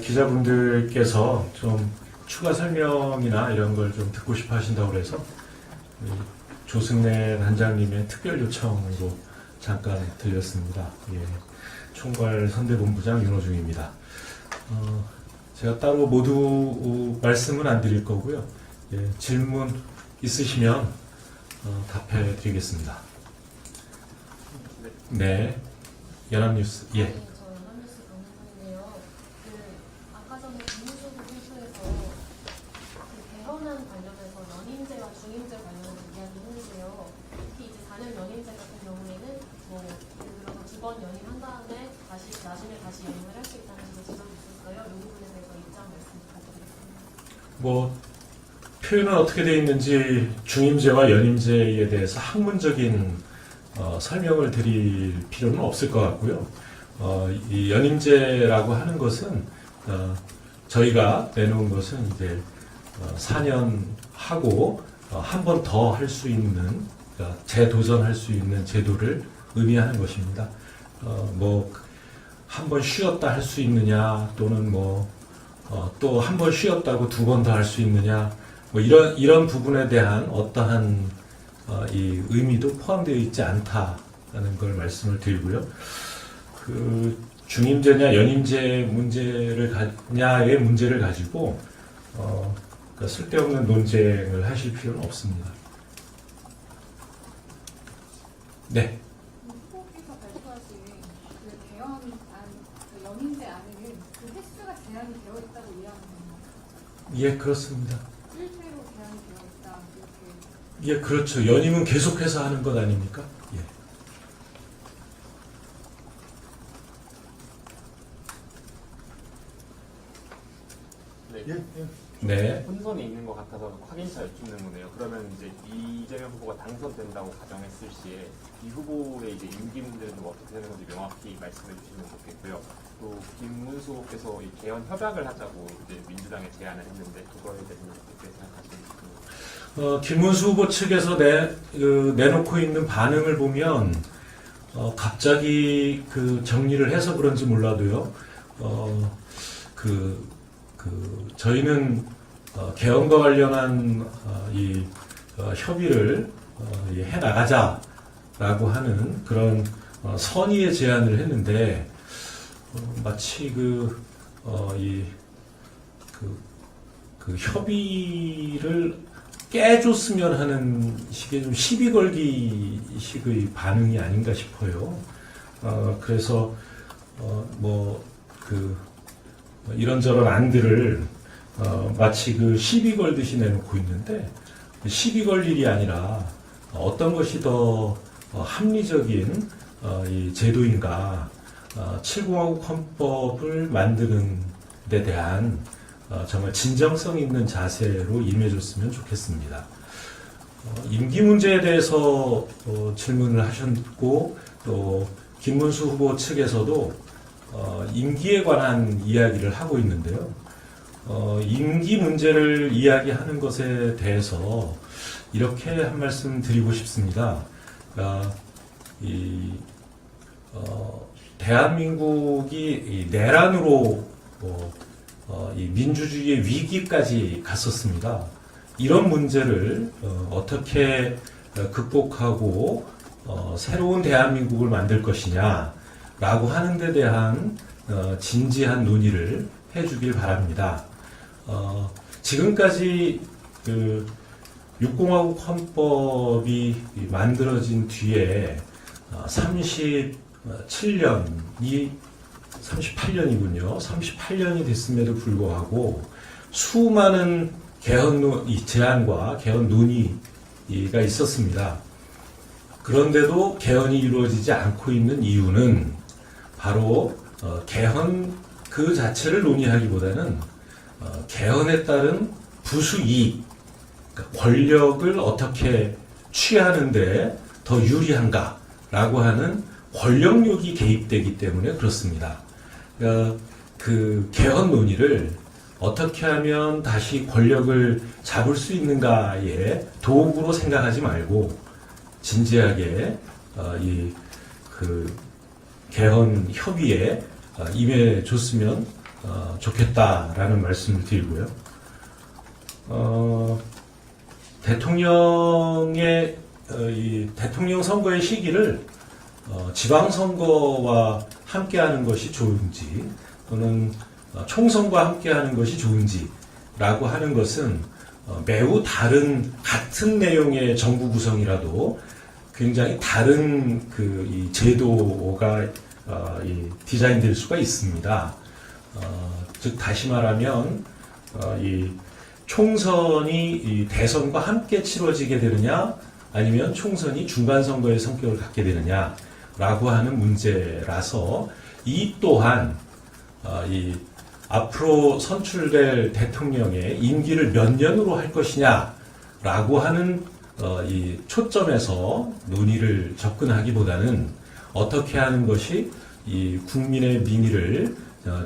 기자분들께서 좀 추가 설명이나 이런 걸 좀 듣고 싶어 하신다고 해서 조승래 단장님의 특별 요청으로 잠깐 들렸습니다. 예, 총괄 선대본부장 윤호중입니다. 제가 따로 모두 말씀은 안 드릴 거고요. 예, 질문 있으시면 답해 드리겠습니다. 네, 연합뉴스. 예. 네, 저 연합뉴스 강민선인데요. 아까 전에 김문수 교수에서 개헌안 관련해서 연임제와 중임제 관련해서 이야기했는데요. 특히 이제 4년 연임제 같은 경우에는 뭐 예를 들어서 2번 연임한 다음에 나중에 다시 연임을 할 수 있다는 식으로 지적이 있었어요. 이 부분에 대해서 입장 말씀 부탁드리겠습니다. 뭐 표현은 어떻게 되어 있는지 중임제와 연임제에 대해서 학문적인 설명을 드릴 필요는 없을 것 같고요. 이 연임제라고 하는 것은 저희가 내놓은 것은 이제 4년 하고 한 번 더 할 수 있는 재도전할 수 있는 제도를 의미하는 것입니다. 뭐 한 번 쉬었다 할 수 있느냐 또는 뭐 또 한 번 쉬었다고 2번 더 할 수 있느냐 뭐 이런 부분에 대한 어떠한 이 의미도 포함되어 있지 않다는 걸 말씀을 드리고요. 그 중임제냐 연임제 문제냐의 문제를 가지고 그러니까 쓸데없는 논쟁을 하실 필요는 없습니다. 네. 후보께서 발표하신 그 개헌안, 그 연임제 안에는 그 횟수가 제한이 되어 있다고 이해하는 건가요? 예, 그렇습니다. 일회로 제한이 되어 있다 이렇게. 예, 그렇죠. 연임은 계속해서 하는 것 아닙니까? 예. 네. 네. 혼선이 있는 것 같아서 확인차 여쭙는 거네요. 그러면 이제 이재명 후보가 당선된다고 가정했을 시에 이 후보의 이제 임기 문제는 어떻게 되는 건지 명확히 말씀해 주시면 좋겠고요. 또 김문수 후보께서 이 개헌 협약을 하자고 이제 민주당에 제안을 했는데 그거에 대해서 어떻게 생각하시는지. 김문수 후보 측에서 내놓고 있는 반응을 보면 갑자기 그 정리를 해서 그런지 몰라도요. 저희는 개헌과 관련한 이 협의를 해 나가자라고 하는 그런 선의의 제안을 했는데 마치 그 협의를 깨줬으면 하는 식의 좀 시비 걸기 식의 반응이 아닌가 싶어요. 그래서 이런저런 안들을 마치 그 시비 걸듯이 내놓고 있는데 시비 걸 일이 아니라 어떤 것이 더 합리적인 이 제도인가 7공화국 헌법을 만드는 데 대한 정말 진정성 있는 자세로 임해줬으면 좋겠습니다. 임기 문제에 대해서 질문을 하셨고 또 김문수 후보 측에서도 임기에 관한 이야기를 하고 있는데요. 임기 문제를 이야기하는 것에 대해서 이렇게 한 말씀 드리고 싶습니다. 그러니까 대한민국이 내란으로 이 민주주의의 위기까지 갔었습니다. 이런 문제를 어떻게 극복하고 새로운 대한민국을 만들 것이냐라고 하는 데 대한 진지한 논의를 해주길 바랍니다. 지금까지 그 6공화국 헌법이 만들어진 뒤에 38년이군요. 38년이 됐음에도 불구하고 수많은 개헌 제안과 개헌 논의가 있었습니다. 그런데도 개헌이 이루어지지 않고 있는 이유는 바로 개헌 그 자체를 논의하기보다는 개헌에 따른 부수이익, 그러니까 권력을 어떻게 취하는데 더 유리한가라고 하는 권력욕이 개입되기 때문에 그렇습니다. 그 개헌 논의를 어떻게 하면 다시 권력을 잡을 수 있는가의 도구로 생각하지 말고 진지하게 이 개헌 협의에 임해줬으면 좋겠다라는 말씀을 드리고요. 대통령의 이 대통령 선거의 시기를 지방선거와 함께하는 것이 좋은지 또는 총선과 함께하는 것이 좋은지라고 하는 것은 매우 다른 같은 내용의 정부 구성이라도 굉장히 다른 이 제도가 디자인될 수가 있습니다. 즉 다시 말하면 이 총선이 이 대선과 함께 치러지게 되느냐 아니면 총선이 중간선거의 성격을 갖게 되느냐라고 하는 문제라서 이 또한 이 앞으로 선출될 대통령의 임기를 몇 년으로 할 것이냐라고 하는 이 초점에서 논의를 접근하기보다는 어떻게 하는 것이 이 국민의 민의를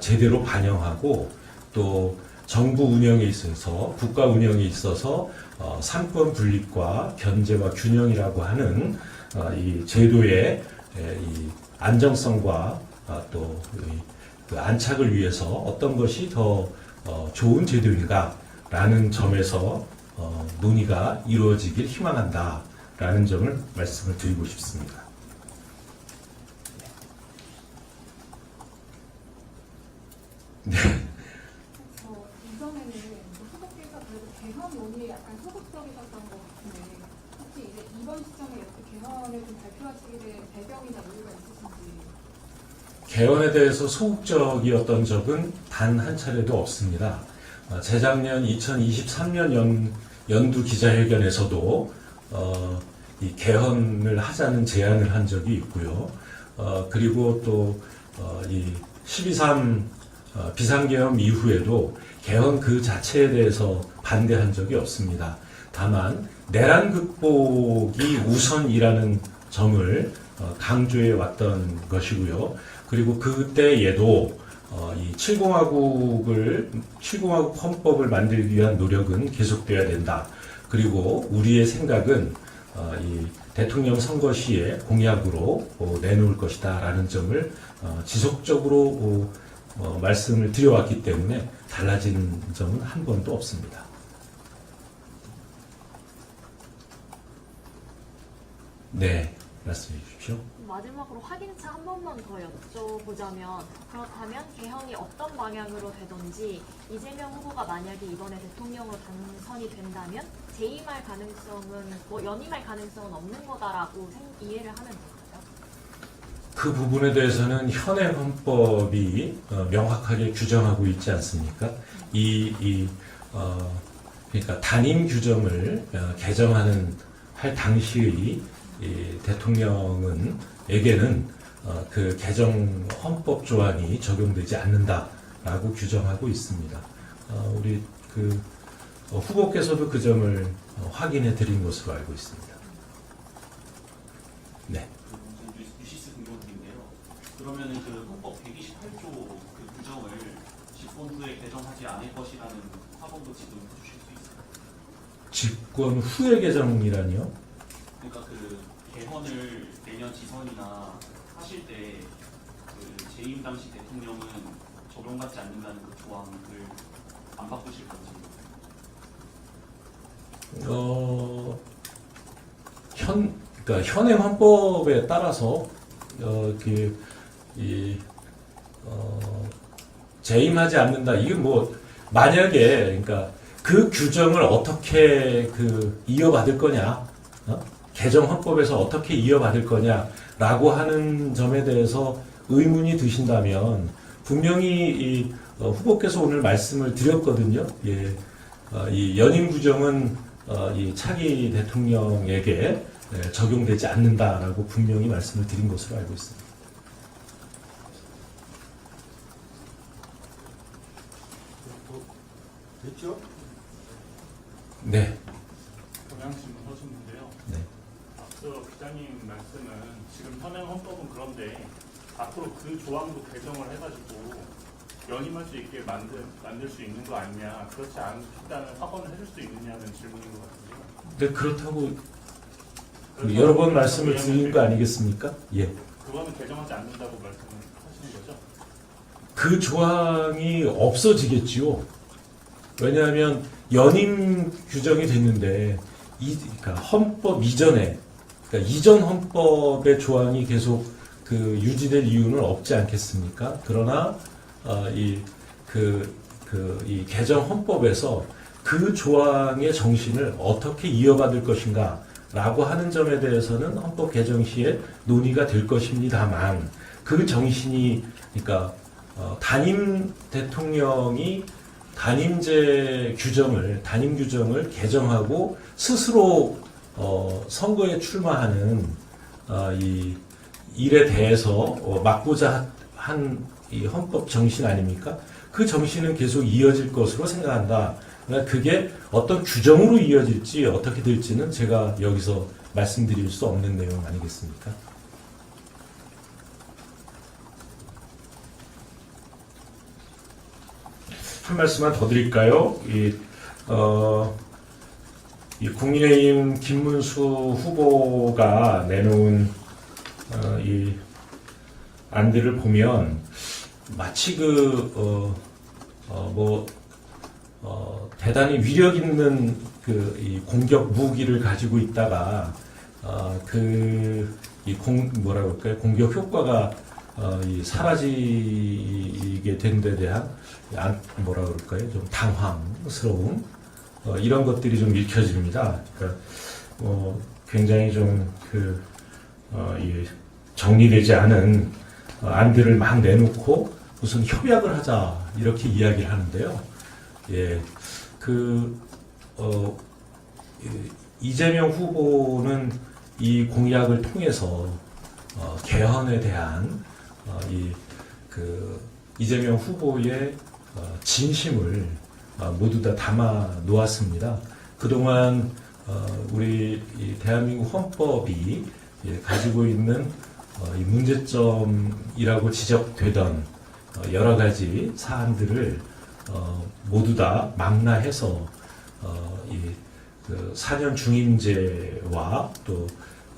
제대로 반영하고 또 정부 운영에 있어서 국가 운영에 있어서 상권 분립과 견제와 균형이라고 하는 이 제도의 이 안정성과 또 그 안착을 위해서 어떤 것이 더 좋은 제도인가라는 점에서 논의가 이루어지길 희망한다라는 점을 말씀을 드리고 싶습니다. 네. 이전에는 후보께서 그래도 개헌 논의에 약간 소극적이셨던 것 같은데 혹시 이제 이번 시점에 이렇게 개헌을 좀 발표하시게 된 배경이나 이유가 있으신지? 개헌에 대해서 소극적이었던 적은 단 한 차례도 없습니다. 재작년 2023년 연두 기자회견에서도 이 개헌을 하자는 제안을 한 적이 있고요. 그리고 또 이 12.3 비상계엄 이후에도 개헌 그 자체에 대해서 반대한 적이 없습니다. 다만 내란 극복이 우선이라는 점을 강조해 왔던 것이고요. 그리고 그때에도 이 7공화국 헌법을 만들기 위한 노력은 계속돼야 된다. 그리고 우리의 생각은 이 대통령 선거 시에 공약으로 내놓을 것이다라는 점을 지속적으로 말씀을 드려왔기 때문에 달라진 점은 한 번도 없습니다. 네, 말씀해 주십시오. 마지막으로 확인차 한 번만 더 여쭤보자면 그렇다면 개헌이 어떤 방향으로 되든지 이재명 후보가 만약에 이번에 대통령으로 당선이 된다면 재임할 가능성은 연임할 가능성은 없는 거다라고 이해를 하면 될까요? 그 부분에 대해서는 현행 헌법이 명확하게 규정하고 있지 않습니까? 그러니까 단임 규정을 개정하는 할 당시의 이 대통령에게는 그 개정 헌법 조항이 적용되지 않는다라고 규정하고 있습니다. 우리 그 후보께서도 그 점을 확인해 드린 것으로 알고 있습니다. 네. 유시스 공무원인데요. 그러면은 그 헌법 128조 그 규정을 집권 후에 개정하지 않을 것이라는 확언도 지금 해주실 수 있어요? 집권 후의 개정이라니요? 그러니까 그 개헌을 내년 지선이나 하실 때 그 재임 당시 대통령은 적용받지 않는다는 그 조항을 안 바꾸실 건지. 그러니까 현행 헌법에 따라서 재임하지 않는다. 이게 뭐 만약에 그러니까 그 규정을 어떻게 이어받을 거냐, 개정 헌법에서 어떻게 이어받을 거냐라고 하는 점에 대해서 의문이 드신다면 분명히 후보께서 오늘 말씀을 드렸거든요. 예, 이 연임 규정은 이 차기 대통령에게 적용되지 않는다라고 분명히 말씀을 드린 것으로 알고 있습니다. 됐죠? 네. 동양 질문 하셨는데요. 네. 앞서 기자님 말씀은 지금 현행 헌법은 그런데 앞으로 그 조항도 개정을 해가지고 연임할 수 있게 만들 수 있는 거 아니냐, 그렇지 않다는 확언을 해줄 수 있느냐는 질문인 것 같은데요. 네, 그렇다고 여러 번 말씀을 드린 거 아니겠습니까? 예. 그거는 개정하지 않는다고 말씀을 하시는 거죠? 그 조항이 없어지겠지요. 왜냐하면 연임 규정이 됐는데 그러니까 헌법 이전에 그러니까 이전 헌법의 조항이 계속 그 유지될 이유는 없지 않겠습니까? 그러나 이 개정 헌법에서 그 조항의 정신을 어떻게 이어받을 것인가라고 하는 점에 대해서는 헌법 개정 시에 논의가 될 것입니다만 그 정신이 그러니까 단임 대통령이 단임 규정을 개정하고 스스로 선거에 출마하는 이 일에 대해서 막고자 한 이 헌법 정신 아닙니까? 그 정신은 계속 이어질 것으로 생각한다. 그러니까 그게 어떤 규정으로 이어질지 어떻게 될지는 제가 여기서 말씀드릴 수 없는 내용 아니겠습니까? 한 말씀만 더 드릴까요? 이 국민의힘 김문수 후보가 내놓은 이 안들을 보면 마치 대단히 위력 있는 이 공격 무기를 가지고 있다가 공격 효과가 사라지게 된 데 대한 좀 당황스러움 이런 것들이 좀 읽혀집니다. 그러니까 굉장히 좀 정리되지 않은 안들을 막 내놓고 무슨 협약을 하자 이렇게 이야기를 하는데요. 예, 이재명 후보는 이 공약을 통해서 개헌에 대한 이재명 후보의 진심을 모두 다 담아 놓았습니다. 그동안 우리 이 대한민국 헌법이 가지고 있는 이 문제점이라고 지적되던 여러 가지 사안들을 모두 다 망라해서 4년 중임제와 또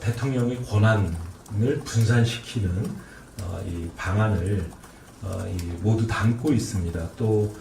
대통령의 권한을 분산시키는 이 방안을 모두 담고 있습니다. 또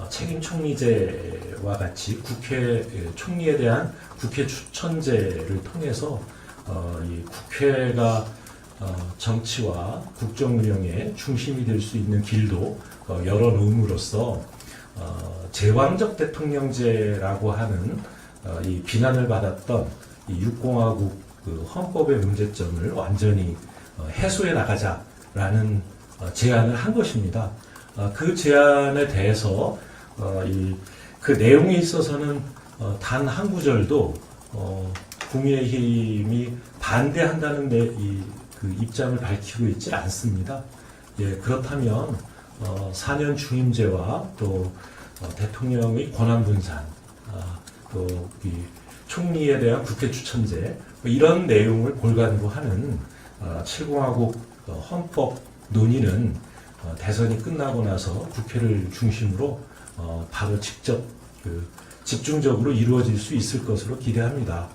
책임 총리제와 같이 국회 총리에 대한 국회 추천제를 통해서 이 국회가 정치와 국정 운영의 중심이 될 수 있는 길도 열어놓음으로써 제왕적 대통령제라고 하는 이 비난을 받았던 이 육공화국 헌법의 문제점을 완전히 해소해 나가자라는 제안을 한 것입니다. 그 제안에 대해서 그 내용에 있어서는 단 한 구절도 국민의힘이 반대한다는 그 입장을 밝히고 있지 않습니다. 예, 그렇다면 4년 중임제와 또 대통령의 권한 분산, 또 이 총리에 대한 국회 추천제 이런 내용을 골간으로 하는 7공화국 헌법 논의는 대선이 끝나고 나서 국회를 중심으로 바로 직접 집중적으로 이루어질 수 있을 것으로 기대합니다.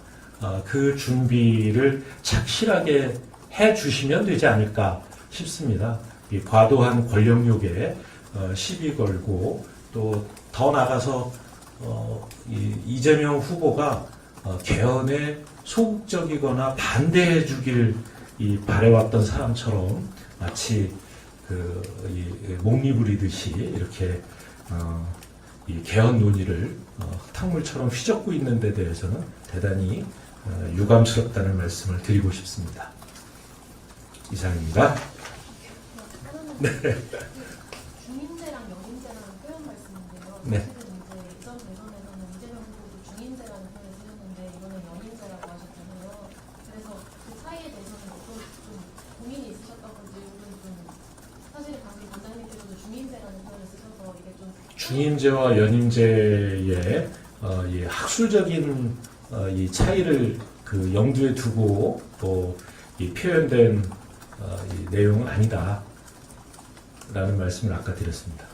그 준비를 착실하게 해주시면 되지 않을까 싶습니다. 이 과도한 권력욕에 시비 걸고 또 더 나아가서 이재명 후보가 개헌에 소극적이거나 반대해 주길 바래왔던 사람처럼 마치 목리 부리듯이 이렇게 이 개헌 논의를 흙탕물처럼 휘젓고 있는 데 대해서는 대단히 유감스럽다는 말씀을 드리고 싶습니다. 이상입니다. 중임제랑 연임제라는 표현 말씀인데요. 네. 사실은 이제 이전 대선에서는 이재명 후보도 중임제라는 표현을 쓰셨는데 이번엔 연임제라고 하셨잖아요. 그래서 그 차이에 대해서는 어떤 좀 고민이 있으셨던 건지 혹은 좀 사실 당시 단장님께서도 중임제라는 표현을 쓰셔서 이게 좀 중임제와 연임제의 이 학술적인 이 차이를 염두에 두고 또 이 표현된 이 내용은 아니다라는 말씀을 아까 드렸습니다.